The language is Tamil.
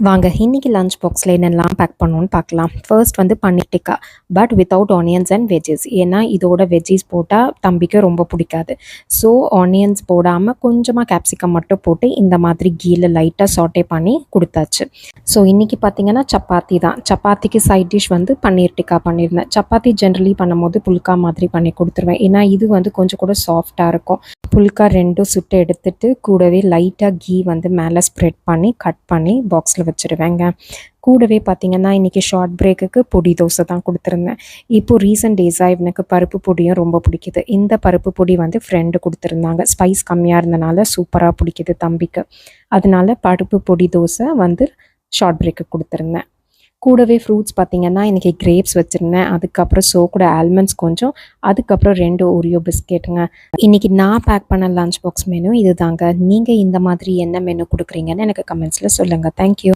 வாங்க இன்னைக்கு லஞ்ச் பாக்ஸில் என்னெல்லாம் பேக் பண்ணணும்னு பார்க்கலாம். ஃபர்ஸ்ட் வந்து paneer tikka, but without onions and veggies. ஏன்னா இதோட வெஜ்ஜீஸ் போட்டால் தம்பிக்கு ரொம்ப பிடிக்காது. ஸோ ஆனியன்ஸ் போடாமல் கொஞ்சமாக கேப்சிகம் மட்டும் போட்டு இந்த மாதிரி கீழே லைட்டாக சாட்டே பண்ணி கொடுத்தாச்சு. ஸோ இன்றைக்கி பார்த்தீங்கன்னா சப்பாத்தி தான். சப்பாத்திக்கு சைட் டிஷ் வந்து பன்னீர் டிக்கா பண்ணியிருந்தேன். சப்பாத்தி ஜென்ரலி பண்ணும்போது புல்கா மாதிரி பண்ணி கொடுத்துருவேன். ஏன்னா இது வந்து கொஞ்சம் கூட சாஃப்டாக இருக்கும். புல்கா ரெண்டும் சுட்டு எடுத்துட்டு கூடவே லைட்டாக கீ வந்து மேலே ஸ்ப்ரெட் பண்ணி கட் பண்ணி பாக்ஸில் வச்சுருவேங்க. கூடவே பார்த்திங்கன்னா இன்றைக்கி ஷார்ட் பிரேக்குக்கு பொடி தோசை தான் கொடுத்துருந்தேன். இப்போது ரீசெண்ட் டேஸாக இவனுக்கு பருப்பு பொடியும் ரொம்ப பிடிக்குது. இந்த பருப்பு பொடி வந்து ஃப்ரெண்டு கொடுத்துருந்தாங்க. ஸ்பைஸ் கம்மியாக இருந்தனால சூப்பராக பிடிக்குது தம்பிக்கு. அதனால பருப்பு பொடி தோசை வந்து ஷார்ட் பிரேக்கு கொடுத்துருந்தேன். கூடவே ஃப்ரூட்ஸ் பார்த்திங்கன்னா இன்றைக்கி கிரேப்ஸ் வச்சுருந்தேன். அதுக்கப்புறம் கூட ஆல்மண்ட்ஸ் கொஞ்சம், அதுக்கப்புறம் 2 ஓரியோ பிஸ்கெட்டுங்க. இன்றைக்கி நான் பேக் பண்ண லஞ்ச் பாக்ஸ் மெனு இது தாங்க. நீங்கள் இந்த மாதிரி என்ன மெனு கொடுக்குறீங்கன்னு எனக்கு கமெண்ட்ஸில் சொல்லுங்கள். தேங்க்யூ.